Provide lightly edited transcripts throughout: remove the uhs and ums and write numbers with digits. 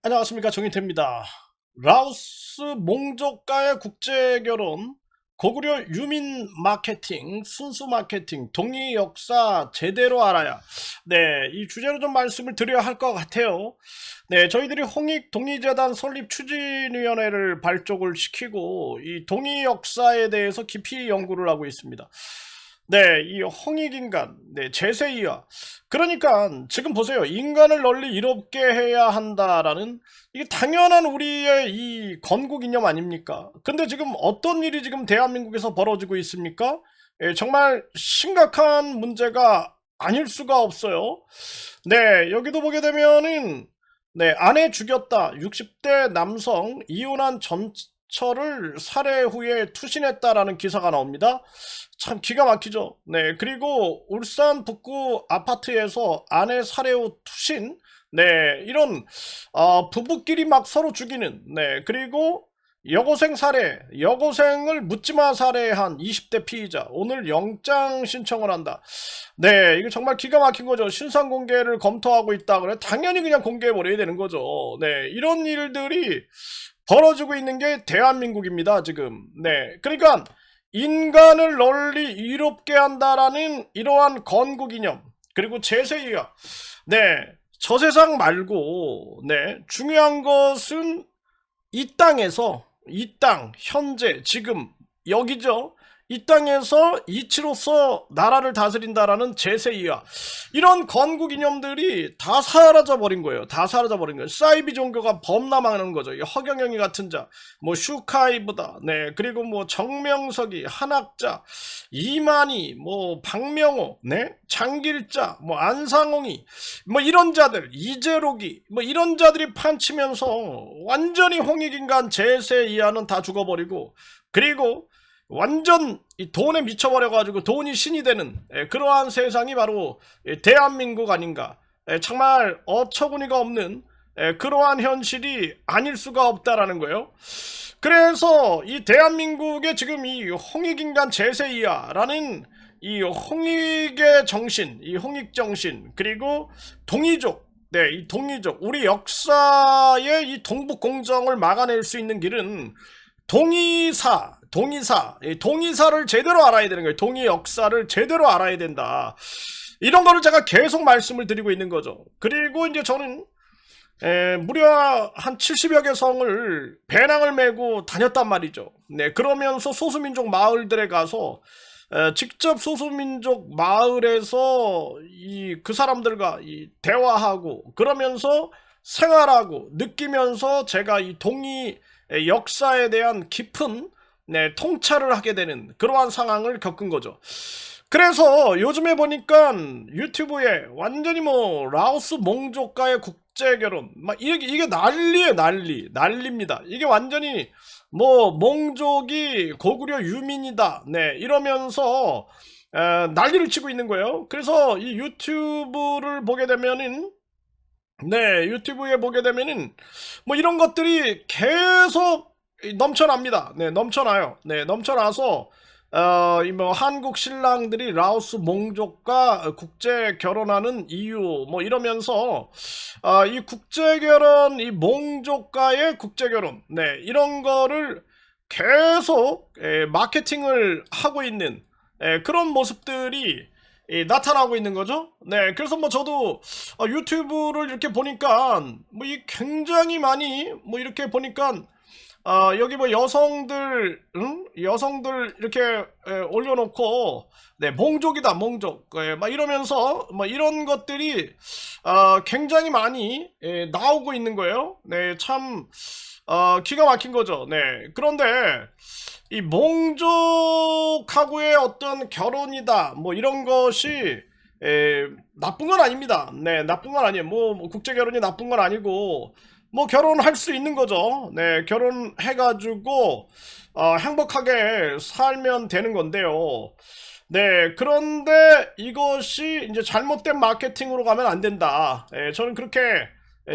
안녕하십니까, 정인태입니다. 라오스 몽족과의 국제결혼, 고구려 유민 마케팅, 순수 마케팅, 동의 역사 제대로 알아야. 네, 이 주제로 좀 말씀을 드려야 할 것 같아요. 네, 저희들이 홍익 동의재단 설립 추진위원회를 발족을 시키고 이 동의 역사에 대해서 깊이 연구를 하고 있습니다. 네, 이 홍익인간, 네, 제세이하. 그러니까 지금 보세요. 인간을 널리 이롭게 해야 한다라는 이게 당연한 우리의 이 건국 이념 아닙니까? 근데 지금 어떤 일이 지금 대한민국에서 벌어지고 있습니까? 정말 심각한 문제가 아닐 수가 없어요. 네, 여기도 보게 되면은 네, 아내 죽였다. 60대 남성 이혼한 전처를 살해 후에 투신했다라는 기사가 나옵니다. 참 기가 막히죠. 네, 그리고 울산 북구 아파트에서 아내 살해 후 투신. 네, 이런 부부끼리 막 서로 죽이는. 네, 그리고 여고생 살해, 여고생을 묻지마 살해한 20대 피의자 오늘 영장 신청을 한다. 네, 이거 정말 기가 막힌 거죠. 신상 공개를 검토하고 있다 그래 당연히 그냥 공개해 버려야 되는 거죠. 네, 이런 일들이 벌어지고 있는 게 대한민국입니다, 지금. 네, 그러니까 인간을 널리 이롭게 한다라는 이러한 건국 이념, 그리고 제세이하. 네, 저 세상 말고 네, 중요한 것은 이 땅에서 이 땅 현재 지금 여기죠. 이 땅에서 이치로서 나라를 다스린다라는 제세이하. 이런 건국 이념들이 다 사라져 버린 거예요. 다 사라져 버린 거예요. 사이비 종교가 범람하는 거죠. 이 허경영이 같은 자, 뭐 슈카이브다, 네, 그리고 뭐 정명석이, 한학자, 이만희, 뭐 박명호, 네, 장길자, 뭐 안상홍이, 뭐 이런 자들, 이재록이, 뭐 이런 자들이 판치면서 완전히 홍익인간 제세 이하는 다 죽어버리고, 그리고 완전 이 돈에 미쳐버려가지고 돈이 신이 되는 그러한 세상이 바로 대한민국 아닌가. 정말 어처구니가 없는 그러한 현실이 아닐 수가 없다라는 거예요. 그래서 이 대한민국의 지금 이 홍익인간 제세이하라는 이 홍익의 정신, 이 홍익정신, 그리고 동이족, 네, 이 동이족, 우리 역사의 이 동북공정을 막아낼 수 있는 길은 동의사를 제대로 알아야 되는 거예요. 동의 역사를 제대로 알아야 된다. 이런 거를 제가 계속 말씀을 드리고 있는 거죠. 그리고 이제 저는 무려 한 70여 개 성을 배낭을 메고 다녔단 말이죠. 네, 그러면서 소수민족 마을들에 가서 직접 소수민족 마을에서 그 사람들과 대화하고 그러면서 생활하고 느끼면서 제가 이 동의 역사에 대한 깊은 네, 통찰을 하게 되는 그러한 상황을 겪은 거죠. 그래서 요즘에 보니까 유튜브에 완전히 뭐 라오스 몽족과의 국제결혼 막 이게 난리에 난리입니다. 이게 완전히 뭐 몽족이 고구려 유민이다 네 이러면서 난리를 치고 있는 거예요. 그래서 이 유튜브를 보게 되면은 네, 유튜브에 보게 되면은 뭐 이런 것들이 계속 넘쳐납니다. 네, 넘쳐나요. 네, 넘쳐나서 이 뭐 한국 신랑들이 라오스 몽족과 국제 결혼하는 이유 뭐 이러면서 이 국제 결혼 이 몽족과의 국제 결혼 네, 이런 거를 계속 마케팅을 하고 있는 그런 모습들이 나타나고 있는 거죠. 네, 그래서 뭐 저도 유튜브를 이렇게 보니까 뭐 이 굉장히 많이 뭐 이렇게 보니까 여기 뭐 여성들 여성들 이렇게 올려놓고 네 몽족이다 몽족 막 이러면서 뭐 이런 것들이 굉장히 많이 나오고 있는 거예요. 네, 참 기가 막힌 거죠. 네, 그런데 이 몽족하고의 어떤 결혼이다 뭐 이런 것이 나쁜 건 아닙니다. 네, 나쁜 건 아니에요. 뭐 국제 결혼이 나쁜 건 아니고 뭐 결혼할 수 있는 거죠. 네, 결혼해가지고 행복하게 살면 되는 건데요. 네, 그런데 이것이 이제 잘못된 마케팅으로 가면 안 된다. 저는 그렇게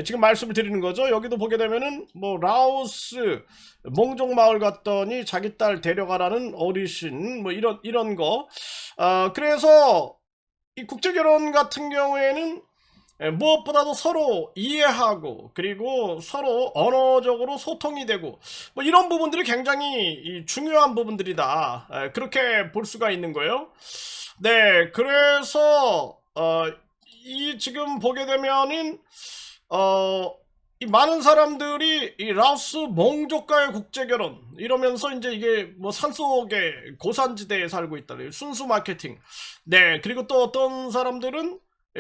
지금 말씀을 드리는 거죠. 여기도 보게 되면은 뭐 라오스 몽족 마을 갔더니 자기 딸 데려가라는 어르신 뭐 이런 거. 그래서 이 국제 결혼 같은 경우에는 무엇보다도 서로 이해하고 그리고 서로 언어적으로 소통이 되고 뭐 이런 부분들이 굉장히 중요한 부분들이다. 그렇게 볼 수가 있는 거예요. 네, 그래서 이 지금 보게 되면은 이 많은 사람들이 이 라오스 몽족과의 국제결혼 이러면서 이제 이게 뭐 산속의 고산지대에 살고 있다. 순수 마케팅. 네, 그리고 또 어떤 사람들은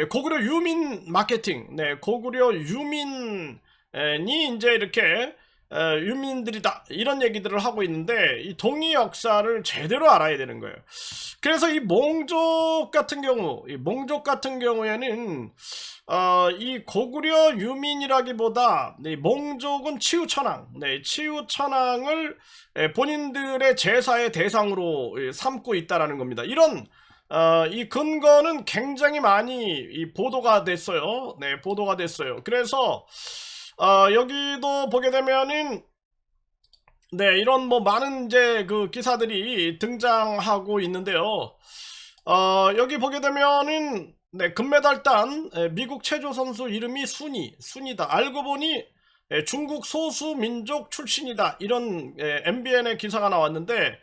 고구려 유민 마케팅. 네, 고구려 유민이 이제 이렇게 유민들이다. 이런 얘기들을 하고 있는데 이 동이 역사를 제대로 알아야 되는 거예요. 그래서 이 몽족 같은 경우, 이 몽족 같은 경우에는 이 고구려 유민이라기보다 네, 몽족은 치우천왕, 네, 치우천왕을 본인들의 제사의 대상으로 삼고 있다라는 겁니다. 이런 이 근거는 굉장히 많이 보도가 됐어요. 네, 보도가 됐어요. 그래서 여기도 보게 되면은 네, 이런 뭐 많은 이제 그 기사들이 등장하고 있는데요. 여기 보게 되면은 네, 금메달 딴 미국 체조 선수 이름이 순이다. 알고 보니 중국 소수 민족 출신이다. 이런 MBN의 기사가 나왔는데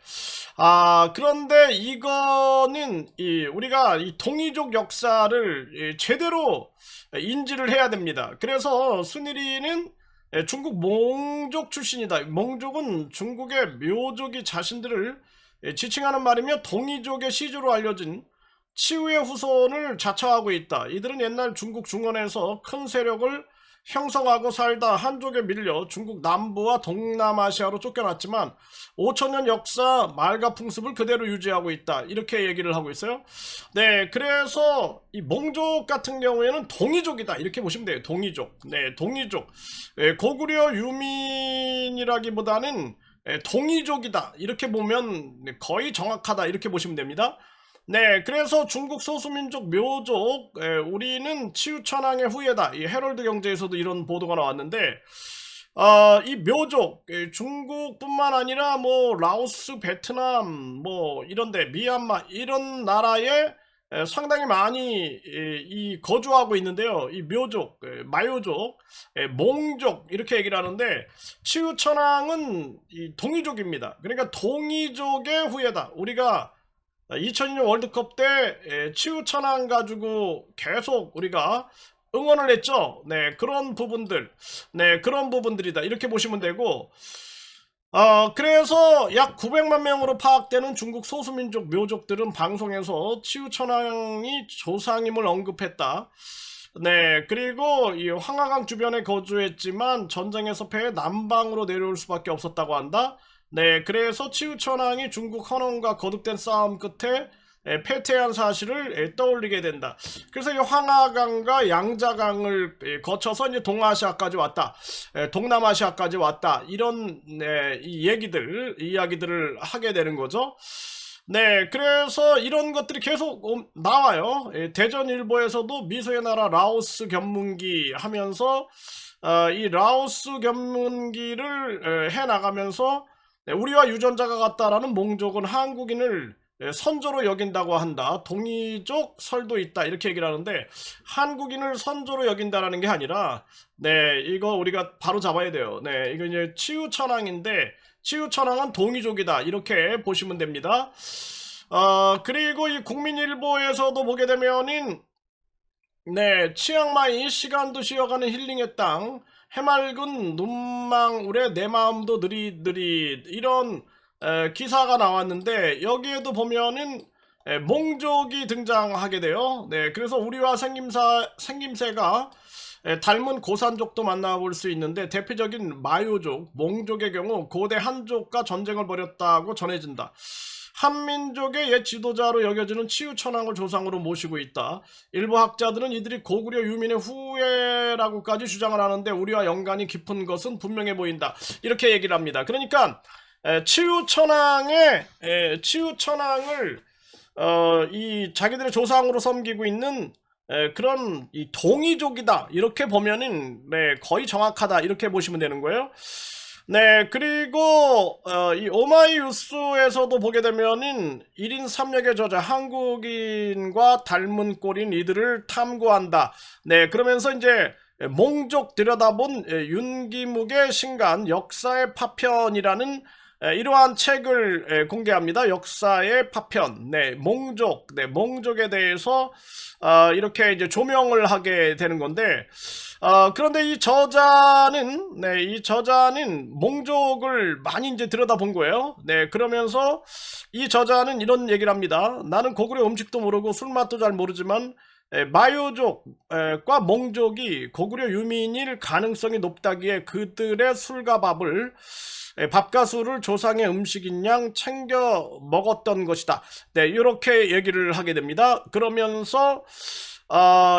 그런데 이거는 우리가 이 동이족 역사를 제대로 인지를 해야 됩니다. 그래서 순일이는 중국 몽족 출신이다. 몽족은 중국의 묘족이 자신들을 지칭하는 말이며 동이족의 시조로 알려진 치우의 후손을 자처하고 있다. 이들은 옛날 중국 중원에서 큰 세력을 형성하고 살다 한족에 밀려 중국 남부와 동남아시아로 쫓겨났지만 5천년 역사 말과 풍습을 그대로 유지하고 있다. 이렇게 얘기를 하고 있어요. 네, 그래서 이 몽족 같은 경우에는 동이족이다. 이렇게 보시면 돼요. 동이족. 네, 동이족. 고구려 유민이라기보다는 동이족이다. 이렇게 보면 거의 정확하다. 이렇게 보시면 됩니다. 네, 그래서 중국 소수민족 묘족, 우리는 치우천왕의 후예다. 이 헤럴드 경제에서도 이런 보도가 나왔는데, 이 묘족, 중국뿐만 아니라 뭐 라오스, 베트남, 뭐 이런데 미얀마 이런 나라에 상당히 많이 거주하고 있는데요. 이 묘족, 마요족, 몽족 이렇게 얘기를 하는데 치우천왕은 이 동이족입니다. 그러니까 동이족의 후예다. 우리가 2002년 월드컵 때 치우천왕 가지고 계속 우리가 응원을 했죠. 네, 그런 부분들, 네, 그런 부분들이다. 이렇게 보시면 되고, 그래서 약 900만 명으로 파악되는 중국 소수민족 묘족들은 방송에서 치우천왕이 조상임을 언급했다. 네, 그리고 이 황하강 주변에 거주했지만 전쟁에서 패해 남방으로 내려올 수밖에 없었다고 한다. 네, 그래서 치우천왕이 중국 헌원과 거듭된 싸움 끝에 패퇴한 사실을 떠올리게 된다. 그래서 이 황하강과 양자강을 거쳐서 이제 동아시아까지 왔다. 동남아시아까지 왔다. 이런 이 이야기들을 하게 되는 거죠. 네, 그래서 이런 것들이 계속 나와요. 대전일보에서도 미소의 나라 라오스 견문기 하면서 이 라오스 견문기를 해나가면서 우리와 유전자가 같다라는 몽족은 한국인을 선조로 여긴다고 한다. 동이족 설도 있다. 이렇게 얘기를 하는데 한국인을 선조로 여긴다라는 게 아니라 네, 이거 우리가 바로 잡아야 돼요. 네, 이거 이제 치우천왕인데 치우천왕은 동이족이다. 이렇게 보시면 됩니다. 그리고 이 국민일보에서도 보게 되면은 네, 치앙마이 시간도 쉬어가는 힐링의 땅 해맑은 눈망울에 내 마음도 느릿느릿 이런 기사가 나왔는데 여기에도 보면은 몽족이 등장하게 돼요. 네, 그래서 우리와 생김새가 닮은 고산족도 만나볼 수 있는데 대표적인 마요족, 몽족의 경우 고대 한족과 전쟁을 벌였다고 전해진다. 한민족의 옛 지도자로 여겨지는 치우천왕을 조상으로 모시고 있다. 일부 학자들은 이들이 고구려 유민의 후예라고까지 주장을 하는데 우리와 연관이 깊은 것은 분명해 보인다. 이렇게 얘기를 합니다. 그러니까 치우천왕을 이 자기들의 조상으로 섬기고 있는 그런 이 동이족이다. 이렇게 보면은 네, 거의 정확하다. 이렇게 보시면 되는 거예요. 네, 그리고 이 오마이뉴스에서도 보게 되면은 1인 3역의 저자 한국인과 닮은 꼴인 이들을 탐구한다. 네, 그러면서 이제 몽족 들여다본 윤기묵의 신간 역사의 파편이라는 이러한 책을 공개합니다. 역사의 파편. 네, 몽족. 네, 몽족에 대해서 이렇게 이제 조명을 하게 되는 건데 그런데 이 저자는 몽족을 많이 이제 들여다본 거예요. 네, 그러면서 이 저자는 이런 얘기를 합니다. 나는 고구려 음식도 모르고 술맛도 잘 모르지만 마요족과 몽족이 고구려 유민일 가능성이 높다기에 그들의 술과 밥을 밥과 술을 조상의 음식인 양 챙겨 먹었던 것이다. 네, 이렇게 얘기를 하게 됩니다. 그러면서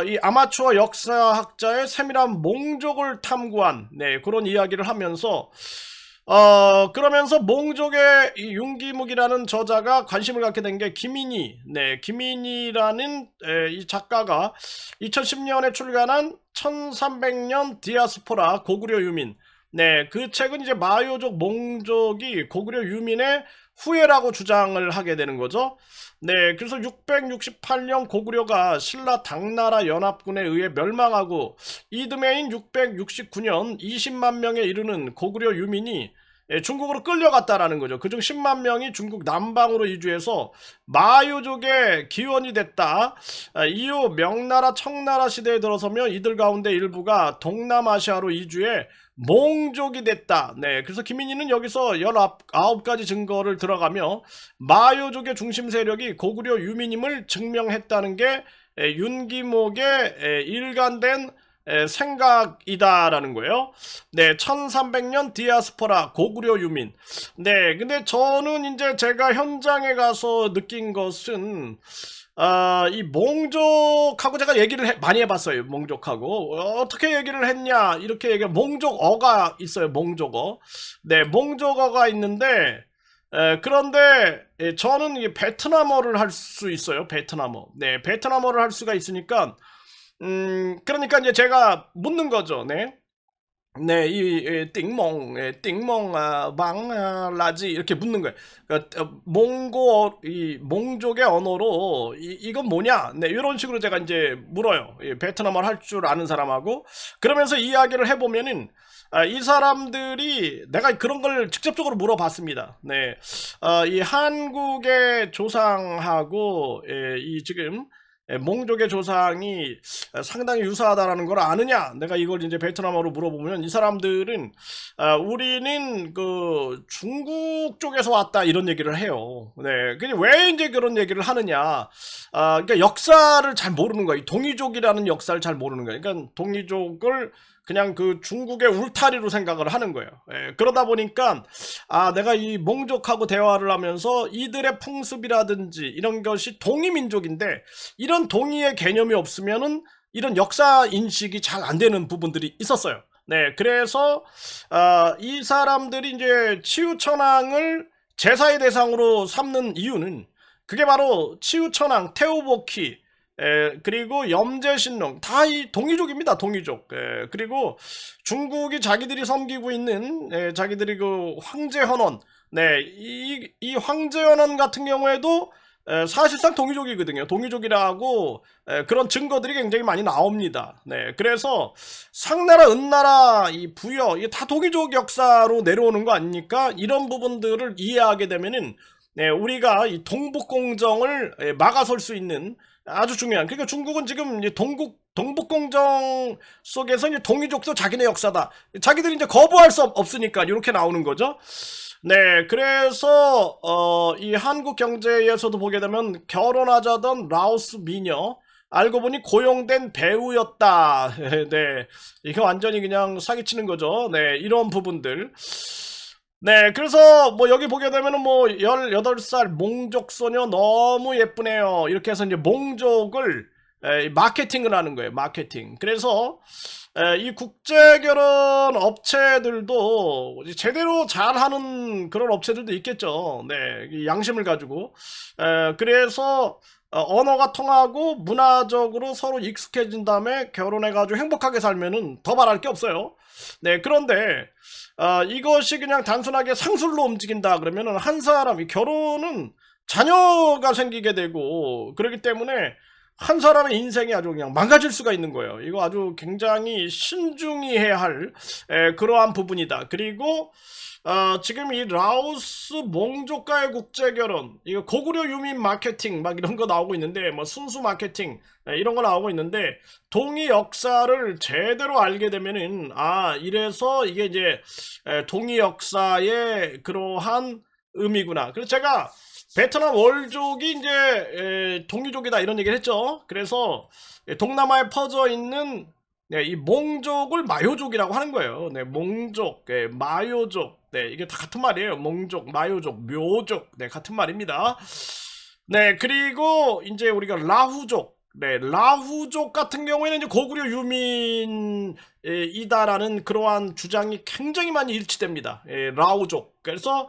이 아마추어 역사학자의 세밀한 몽족을 탐구한 네, 그런 이야기를 하면서 그러면서 몽족의 이 윤기묵이라는 저자가 관심을 갖게 된 게 김인희, 네, 김인희라는 이 작가가 2010년에 출간한 1300년 디아스포라 고구려 유민. 네, 그 책은 이제 마요족, 몽족이 고구려 유민의 후예라고 주장을 하게 되는 거죠. 네, 그래서 668년 고구려가 신라 당나라 연합군에 의해 멸망하고 이듬해인 669년 20만 명에 이르는 고구려 유민이 중국으로 끌려갔다라는 거죠. 그중 10만 명이 중국 남방으로 이주해서 마유족의 기원이 됐다. 이후 명나라 청나라 시대에 들어서며 이들 가운데 일부가 동남아시아로 이주해 몽족이 됐다. 네, 그래서 김인희는 여기서 19가지 증거를 들어가며 마요족의 중심 세력이 고구려 유민임을 증명했다는 게 윤기목의 일관된 생각이다라는 거예요. 네, 1300년 디아스포라 고구려 유민. 네, 근데 저는 이제 제가 현장에 가서 느낀 것은 이 몽족하고 제가 얘기를 많이 해봤어요. 몽족하고 어떻게 얘기를 했냐 이렇게 얘기. 몽족어가 있어요. 몽족어. 네, 몽족어가 있는데 그런데 저는 이 베트남어를 할 수 있어요. 베트남어. 네, 베트남어를 할 수가 있으니까 그러니까 이제 제가 묻는 거죠. 네. 네, 띵몽, 띵몽, 망, 라지 이렇게 묻는 거예요. 그러니까 이 몽족의 언어로 이건 뭐냐? 네, 이런 식으로 제가 이제 물어요. 베트남어를 할 줄 아는 사람하고 그러면서 이야기를 해보면은 이 사람들이 내가 그런 걸 직접적으로 물어봤습니다. 네, 이 한국의 조상하고 이 지금 몽족의 조상이 상당히 유사하다라는 걸 아느냐? 내가 이걸 이제 베트남어로 물어보면 이 사람들은 우리는 그 중국 쪽에서 왔다 이런 얘기를 해요. 네, 근데 왜 이제 그런 얘기를 하느냐? 그러니까 역사를 잘 모르는 거야. 이 동이족이라는 역사를 잘 모르는 거야. 그러니까 동이족을 그냥 그 중국의 울타리로 생각을 하는 거예요. 그러다 보니까 내가 이 몽족하고 대화를 하면서 이들의 풍습이라든지 이런 것이 동이민족인데 이런 동이의 개념이 없으면은 이런 역사 인식이 잘 안 되는 부분들이 있었어요. 네, 그래서 이 사람들이 이제 치우천왕을 제사의 대상으로 삼는 이유는 그게 바로 치우천왕, 태우보키, 그리고 염제신롱 다 이 동이족입니다. 동이족. 그리고 중국이 자기들이 섬기고 있는 자기들이 그 황제헌원, 네, 이 황제헌원 같은 경우에도 사실상 동이족이거든요. 동이족이라고 그런 증거들이 굉장히 많이 나옵니다. 네, 그래서 상나라, 은나라 이 부여 이게 다 동이족 역사로 내려오는 거 아닙니까? 이런 부분들을 이해하게 되면은 네, 우리가 이 동북공정을 막아설 수 있는 아주 중요한. 그러니까 중국은 지금 이제 동북공정 속에서 이제 동이족도 자기네 역사다. 자기들이 이제 거부할 수 없으니까 이렇게 나오는 거죠. 네, 그래서 이 한국 경제에서도 보게 되면 결혼하자던 라오스 미녀 알고 보니 고용된 배우였다. 네, 이거 완전히 그냥 사기치는 거죠. 네, 이런 부분들. 네, 그래서 뭐 여기 보게 되면은 뭐 18살 몽족 소녀 너무 예쁘네요. 이렇게 해서 이제 몽족을 마케팅을 하는 거예요. 마케팅. 그래서 이 국제 결혼 업체들도 제대로 잘하는 그런 업체들도 있겠죠. 네, 이 양심을 가지고. 그래서 언어가 통하고 문화적으로 서로 익숙해진 다음에 결혼해가지고 행복하게 살면은 더 말할 게 없어요. 네, 그런데 이것이 그냥 단순하게 상술로 움직인다 그러면은 한 사람이 결혼은 자녀가 생기게 되고 그렇기 때문에 한 사람의 인생이 아주 그냥 망가질 수가 있는 거예요. 이거 아주 굉장히 신중히 해야 할 그러한 부분이다. 그리고 지금 이 라오스 몽족과의 국제결혼, 이거 고구려 유민 마케팅 막 이런 거 나오고 있는데, 뭐 순수 마케팅 이런 거 나오고 있는데, 동이 역사를 제대로 알게 되면은 이래서 이게 이제 동이 역사의 그러한 의미구나. 그래서 제가 베트남 월족이 이제 동이족이다 이런 얘기를 했죠. 그래서 동남아에 퍼져 있는 이 몽족을 마요족이라고 하는 거예요. 네, 몽족, 마요족, 네, 이게 다 같은 말이에요. 몽족, 마요족, 묘족, 네, 같은 말입니다. 네, 그리고 이제 우리가 라후족, 네, 라후족 같은 경우에는 이제 고구려 유민이다라는 그러한 주장이 굉장히 많이 일치됩니다. 라후족. 그래서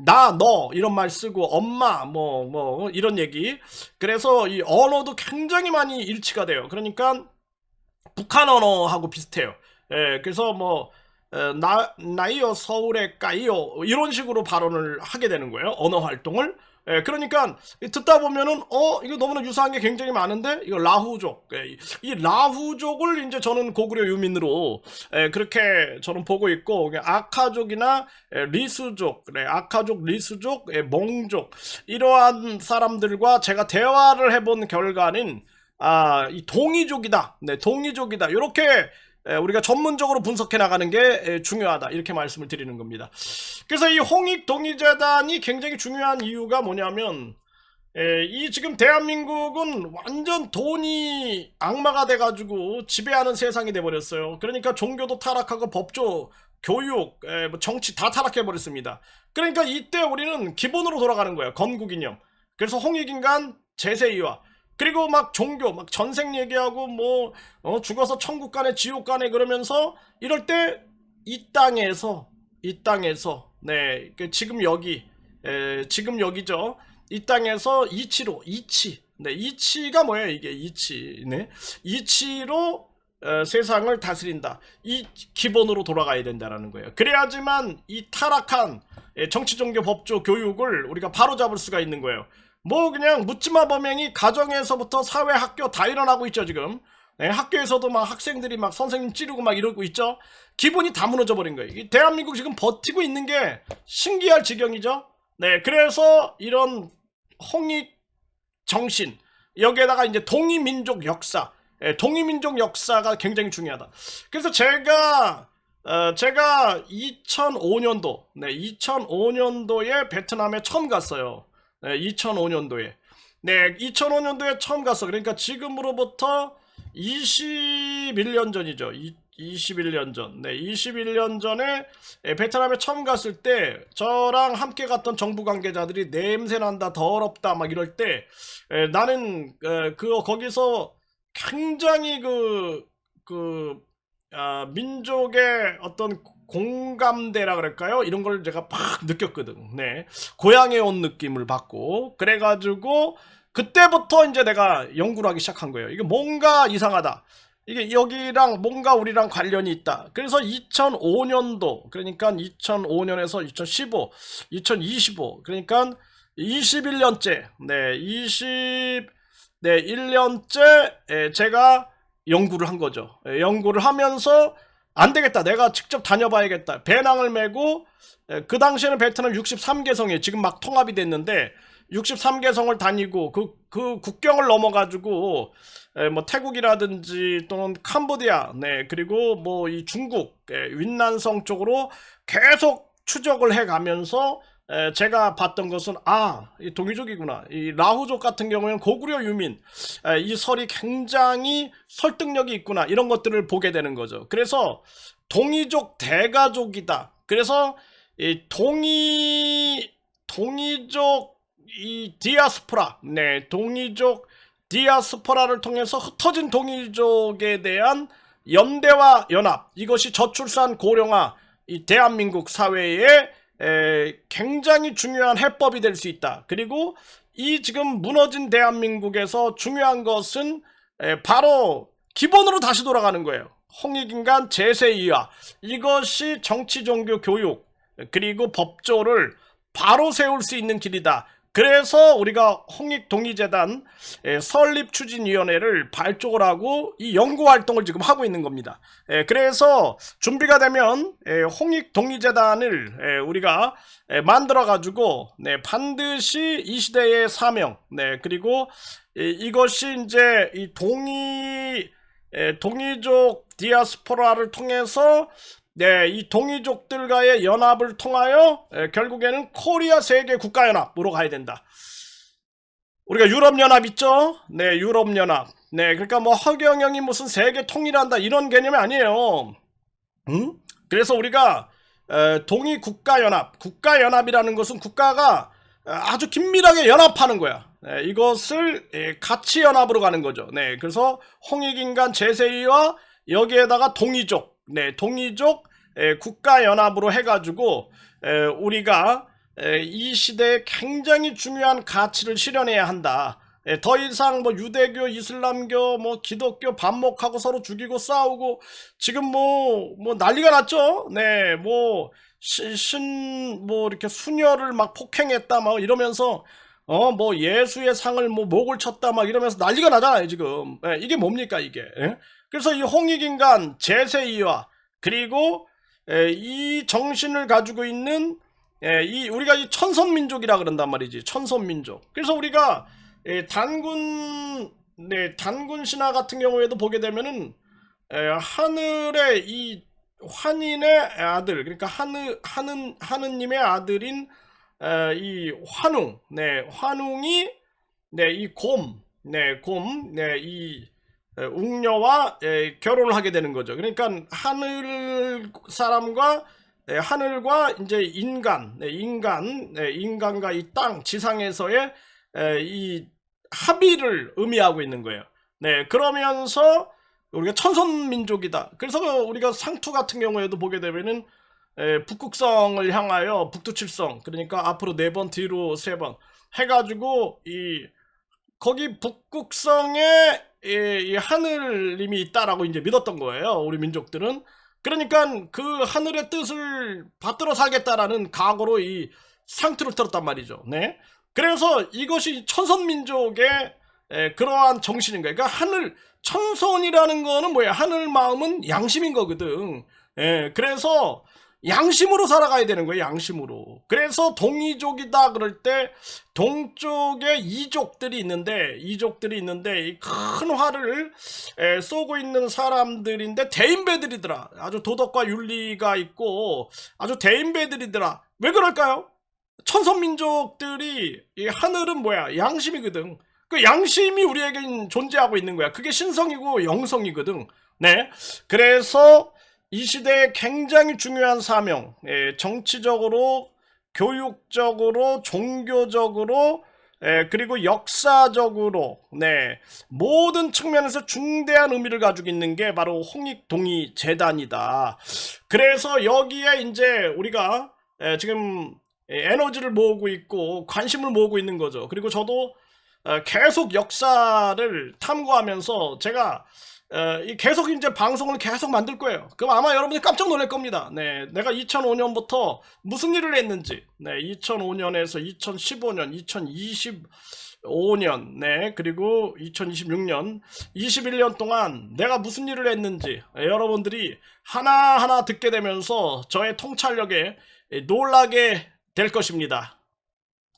나, 너 이런 말 쓰고 엄마 뭐 이런 얘기. 그래서 이 언어도 굉장히 많이 일치가 돼요. 그러니까 북한 언어하고 비슷해요. 그래서 뭐 나이요 서울에 까이요 이런 식으로 발언을 하게 되는 거예요. 언어 활동을. 그러니까 듣다 보면은 이거 너무나 유사한 게 굉장히 많은데 이거 라후족. 이 라후족을 이제 저는 고구려 유민으로 그렇게 저는 보고 있고 아카족이나 리수족, 아카족, 리수족, 몽족 이러한 사람들과 제가 대화를 해본 결과는 이 동이족이다. 네, 동이족이다. 이렇게 우리가 전문적으로 분석해 나가는 게 중요하다. 이렇게 말씀을 드리는 겁니다. 그래서 이 홍익동의재단이 굉장히 중요한 이유가 뭐냐면 이 지금 대한민국은 완전 돈이 악마가 돼가지고 지배하는 세상이 돼버렸어요. 그러니까 종교도 타락하고 법조, 교육, 뭐 정치 다 타락해버렸습니다. 그러니까 이때 우리는 기본으로 돌아가는 거예요. 건국이념. 그래서 홍익인간 제세이화. 그리고 막 종교, 막 전생 얘기하고 뭐 죽어서 천국 가네 지옥 가네 그러면서 이럴 때 이 땅에서 네, 지금 지금 여기죠. 이 땅에서 이치로 이치. 네, 이치가 뭐예요? 이게 이치. 네. 이치로 세상을 다스린다. 이 기본으로 돌아가야 된다라는 거예요. 그래야지만 이 타락한 정치, 종교, 법조, 교육을 우리가 바로잡을 수가 있는 거예요. 뭐 그냥 묻지마 범행이 가정에서부터 사회, 학교 다 일어나고 있죠 지금. 네, 학교에서도 막 학생들이 막 선생님 찌르고 막 이러고 있죠. 기본이 다 무너져 버린 거예요. 대한민국 지금 버티고 있는 게 신기할 지경이죠. 네, 그래서 이런 홍익 정신 여기에다가 이제 동이민족 역사, 동이민족 역사가 굉장히 중요하다. 그래서 제가 2005년도, 네, 2005년도에 베트남에 처음 갔어요. 네, 2005년도에. 네, 2005년도에 처음 갔어. 그러니까 지금으로부터 21년 전이죠. 21년 전. 네, 21년 전에 베트남에 처음 갔을 때 저랑 함께 갔던 정부 관계자들이 냄새 난다, 더럽다 막 이럴 때 나는 거기서 굉장히 민족의 어떤 공감대라 그럴까요? 이런 걸 제가 팍 느꼈거든. 네. 고향에 온 느낌을 받고 그래가지고 그때부터 이제 내가 연구를 하기 시작한 거예요. 이게 뭔가 이상하다. 이게 여기랑 뭔가 우리랑 관련이 있다. 그래서 2005년도 그러니까 2005년에서 2015, 2025 그러니까 21년째 네 1년째 제가 연구를 한 거죠. 연구를 하면서 안 되겠다. 내가 직접 다녀봐야겠다. 배낭을 메고 그 당시에는 베트남 63개 성이 지금 막 통합이 됐는데 63개 성을 다니고 그 국경을 넘어가지고 뭐 태국이라든지 또는 캄보디아, 네 그리고 뭐 이 중국 윈난성 쪽으로 계속 추적을 해가면서 제가 봤던 것은 이 동이족이구나. 이 라후족 같은 경우에는 고구려 유민 이 설이 굉장히 설득력이 있구나. 이런 것들을 보게 되는 거죠. 그래서 동이족 대가족이다. 그래서 이 동이족 이 디아스포라, 네 동이족 디아스포라를 통해서 흩어진 동이족에 대한 연대와 연합, 이것이 저출산 고령화 이 대한민국 사회에 굉장히 중요한 해법이 될 수 있다. 그리고 이 지금 무너진 대한민국에서 중요한 것은 바로 기본으로 다시 돌아가는 거예요. 홍익인간 제세이화, 이것이 정치, 종교, 교육 그리고 법조를 바로 세울 수 있는 길이다. 그래서 우리가 홍익동의재단 설립추진위원회를 발족을 하고 이 연구활동을 지금 하고 있는 겁니다. 그래서 준비가 되면 홍익동의재단을 우리가 만들어 가지고 반드시 이 시대의 사명, 그리고 이것이 이제 이 동이족 디아스포라를 통해서 이 동이족들과의 연합을 통하여 결국에는 코리아 세계 국가연합으로 가야 된다. 우리가 유럽연합 있죠? 유럽연합. 그러니까 뭐 허경영이 무슨 세계 통일한다 이런 개념이 아니에요. 그래서 우리가 동이국가연합, 국가연합이라는 것은 국가가 아주 긴밀하게 연합하는 거야. 이것을 가치연합으로 가는 거죠. 그래서 홍익인간 제세이와 여기에다가 동이족, 동이족 국가연합으로 해가지고 우리가 이 시대에 굉장히 중요한 가치를 실현해야 한다. 더 이상 뭐 유대교, 이슬람교, 뭐 기독교 반목하고 서로 죽이고 싸우고 지금 뭐 난리가 났죠. 뭐 이렇게 수녀를 막 폭행했다 막 이러면서 뭐 예수의 상을 뭐 목을 쳤다 막 이러면서 난리가 나잖아요 지금. 이게 뭡니까 이게? 그래서 이 홍익인간 제세이화 그리고 이 정신을 가지고 있는 우리가 이 천선민족이라 그런단 말이지. 천선민족. 그래서 우리가 단군 신화 같은 경우에도 보게 되면은 하늘의 이 환인의 아들, 그러니까 하느님의 아들인 이 환웅, 환웅이 이 이 웅녀와 결혼을 하게 되는 거죠. 그러니까 하늘 사람과 하늘과 이제 인간과 이 땅 지상에서의 이 합의를 의미하고 있는 거예요. 그러면서 우리가 천선민족이다. 그래서 우리가 상투 같은 경우에도 보게 되면은 북극성을 향하여 북두칠성, 그러니까 앞으로 4번 뒤로 3번 해가지고 거기 북극성에 이 하늘님이 있다라고 이제 믿었던 거예요. 우리 민족들은. 그러니까 그 하늘의 뜻을 받들어 살겠다라는 각오로 이 상투를 들었단 말이죠. 그래서 이것이 천선민족의 그러한 정신인 거예요. 그러니까 천선이라는 거는 뭐야? 하늘 마음은 양심인 거거든. 그래서 양심으로 살아가야 되는 거예요. 양심으로. 그래서 동이족이다 그럴 때 동쪽에 이족들이 있는데 이 큰 화를 쏘고 있는 사람들인데 대인배들이더라. 아주 도덕과 윤리가 있고 아주 대인배들이더라. 왜 그럴까요? 천선민족들이 이 하늘은 뭐야? 양심이거든. 그 양심이 우리에겐 존재하고 있는 거야. 그게 신성이고 영성이거든. 그래서 이 시대에 굉장히 중요한 사명, 정치적으로, 교육적으로, 종교적으로, 그리고 역사적으로, 모든 측면에서 중대한 의미를 가지고 있는 게 바로 홍익동의재단이다. 그래서 여기에 이제 우리가 지금 에너지를 모으고 있고 관심을 모으고 있는 거죠. 그리고 저도 계속 역사를 탐구하면서 제가 계속 이제 방송을 계속 만들 거예요. 그럼 아마 여러분이 깜짝 놀랄 겁니다. 내가 2005년부터 무슨 일을 했는지, 2005년에서 2015년, 2025년, 그리고 2026년, 21년 동안 내가 무슨 일을 했는지 여러분들이 하나하나 듣게 되면서 저의 통찰력에 놀라게 될 것입니다.